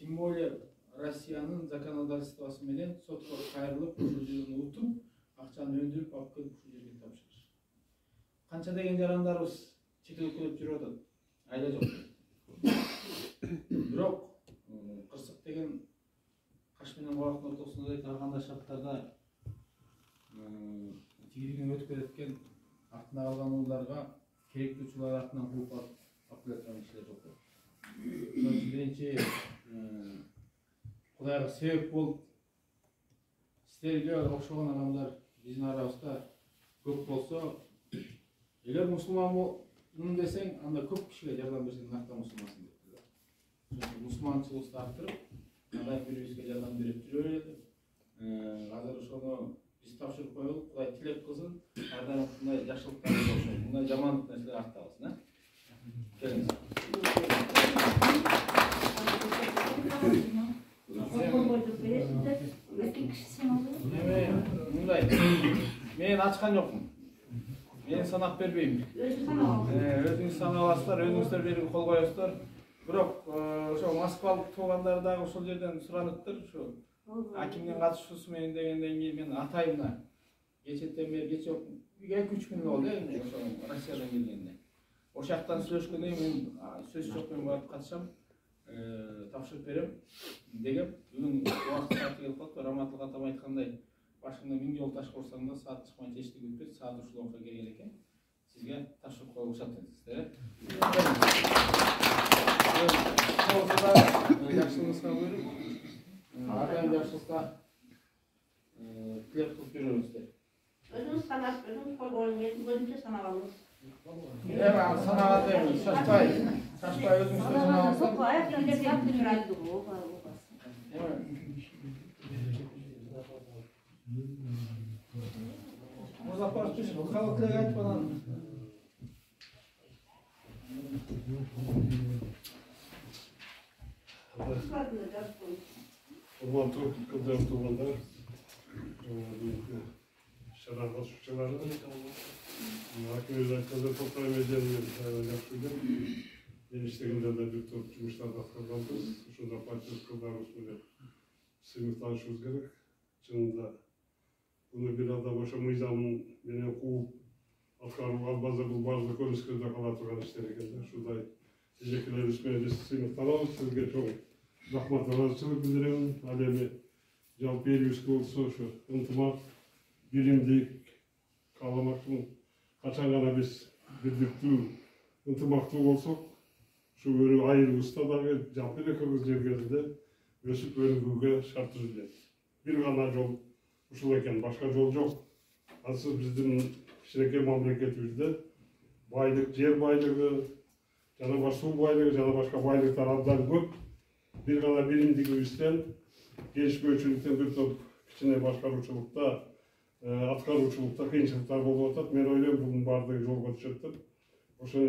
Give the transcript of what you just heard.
тем более Россиянын законодательствосы менен сотко кайрылып ушул жерден утуп акчаны өндүрүп алып келип ушул жерге тапшырыш. Канча деген жарандарыбыз чет өлкөдө жүрүп атат, айда жок. Бирок кырсык деген каш менен кабактын ортосундай тарганда шарттарда тигиринен өтүп кеткен артына калган ууларга керектүү учурлар артынан кууп алып келаткан кишилер жок. Ошон үчүн биринчи Кудайга себеп болуп силерге окшогон адамдар биздин арабызда көп болсо, эгер мусулманмын десең, анда көп кишиге жардам берсең, накта мусулмансың деп. Ошон мусулманчылыкты арттырып, кандай бирибизге жардам берип жүрө берели. Азыр ошону биз тапшырып коелук, Кудай тилек кылсын, ар дайым ушундай жакшылыктар болсун, мындай жамандык нерселер арттабыз, келиңиз. Мен ачкан жокмун. Мен санап бербейм. Өзүңүз санап аласыздар, өзүңүздөр бери кол коесуздар. Бирок ошо Москвалык туугандар дагы ошол жерден сураныптыр. Ошо акимдин катышуусу менен дегенден кийин мен атайына кечетен бери кече 2-3 күн болду ошо Россиядан келгенде. Ошол жактан сүйлөшкөндөн кийин мен сөз жок, мен барып катышам, тапшырып берем дегем. Бүгүн убакыт сааты келип калды. Раматыл атам айткандай, башыңда 1000 жол таш курсаң да саат чыкмайынча эчтеке күтпөйт, саат ушул убакка келген экен. Сизге тапшырып коюп уруксат этесиздер. Жакшылыгыңызга буйруп, ар дайым жакшылыкка тилек кылып жүрөбүздөр. Өзүңүз санап, өзүңүз койгонуңуз көзүнчө санап алыңыз. Санагат эми, шашпай өзүңүз санап алыңыз. Аяктан деп турат. Музафарович, халык тилек айтпаган. Урматтуу кыздар туугандар, шара катышуучулары, акимибиз айткандай Токтогай мезенин жакшы билем. Мен иштегенде да бир топ жумуштарды аткарганбыз. Ушунда патриот кыздарыбыз менен сыймыктанышыбыз керек. Чынында буну бир адам ошо мыйзам менен кууп аткарууга албаса, бул баардык көрүнүскөдө кала турган иштер экен да. Ушундай эжекелерибиз менен биз сыймыктанабыз. Сизге чоң рахмат, ыраазычылык билдирем. Ал эми жалпы элибизге болсо ошо ынтымак, биримдик кааламакчымын. Качан гана биз бирдиктүү, ынтымактуу болсок, ушу айылыбызда дагы жалпы эле кыргыз жергесинде өсүп өнүгүүгө шарт түзүлөт. Бир гана жол ушул экен, башка жол жок. Азыр биздин кичинекей мамлекетибизде байлык, жер байлыгы, жана суу байлыгы, жана башка байлыктар абдан көп. Бир гана биримдигибизден, келишпөөчүлүктөн бир топ кичине башкаруучулукта, аткаруучулукта кыйынчылыктар болуп атат. Мен ойлойм, bunun баардыгы жолго түшөт деп. Ошон